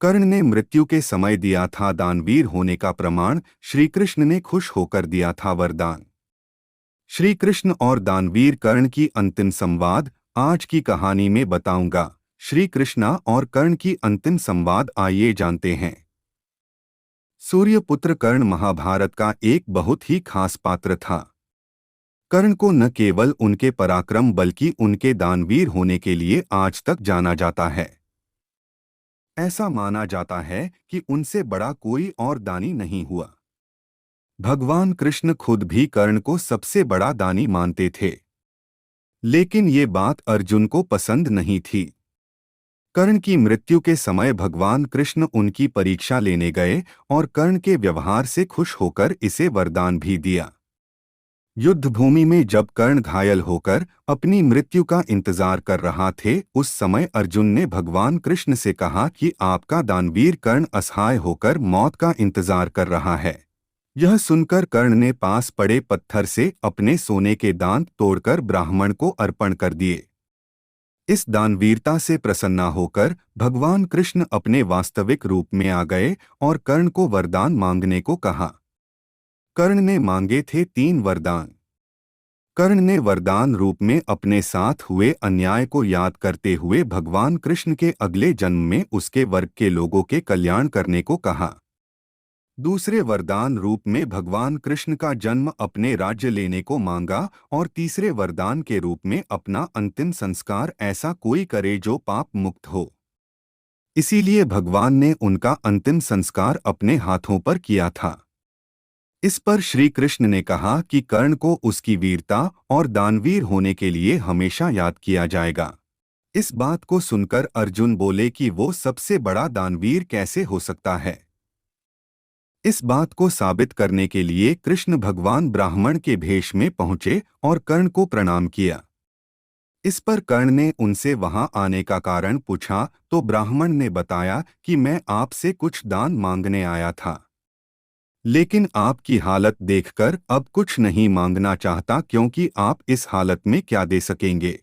कर्ण ने मृत्यु के समय दिया था दानवीर होने का प्रमाण, श्री कृष्ण ने खुश होकर दिया था वरदान। श्री कृष्ण और दानवीर कर्ण की अंतिम संवाद आज की कहानी में बताऊंगा। श्री कृष्णा और कर्ण की अंतिम संवाद आइए जानते हैं। सूर्यपुत्र कर्ण महाभारत का एक बहुत ही खास पात्र था। कर्ण को न केवल उनके पराक्रम बल्कि उनके दानवीर होने के लिए आज तक जाना जाता है। ऐसा माना जाता है कि उनसे बड़ा कोई और दानी नहीं हुआ। भगवान कृष्ण खुद भी कर्ण को सबसे बड़ा दानी मानते थे, लेकिन ये बात अर्जुन को पसंद नहीं थी। कर्ण की मृत्यु के समय भगवान कृष्ण उनकी परीक्षा लेने गए और कर्ण के व्यवहार से खुश होकर इसे वरदान भी दिया। युद्ध भूमि में जब कर्ण घायल होकर अपनी मृत्यु का इंतजार कर रहा थे, उस समय अर्जुन ने भगवान कृष्ण से कहा कि आपका दानवीर कर्ण असहाय होकर मौत का इंतजार कर रहा है। यह सुनकर कर्ण ने पास पड़े पत्थर से अपने सोने के दांत तोड़कर ब्राह्मण को अर्पण कर दिए। इस दानवीरता से प्रसन्न होकर भगवान कृष्ण अपने वास्तविक रूप में आ गए और कर्ण को वरदान मांगने को कहा। कर्ण ने मांगे थे 3 वरदान। कर्ण ने वरदान रूप में अपने साथ हुए अन्याय को याद करते हुए भगवान कृष्ण के अगले जन्म में उसके वर्ग के लोगों के कल्याण करने को कहा। दूसरे वरदान रूप में भगवान कृष्ण का जन्म अपने राज्य लेने को मांगा और तीसरे वरदान के रूप में अपना अंतिम संस्कार ऐसा कोई करे जो पाप मुक्त हो। इसीलिए भगवान ने उनका अंतिम संस्कार अपने हाथों पर किया था। इस पर श्री कृष्ण ने कहा कि कर्ण को उसकी वीरता और दानवीर होने के लिए हमेशा याद किया जाएगा। इस बात को सुनकर अर्जुन बोले कि वो सबसे बड़ा दानवीर कैसे हो सकता है। इस बात को साबित करने के लिए कृष्ण भगवान ब्राह्मण के भेष में पहुंचे और कर्ण को प्रणाम किया। इस पर कर्ण ने उनसे वहां आने का कारण पूछा तो ब्राह्मण ने बताया कि मैं आपसे कुछ दान मांगने आया था, लेकिन आपकी हालत देखकर अब कुछ नहीं मांगना चाहता, क्योंकि आप इस हालत में क्या दे सकेंगे।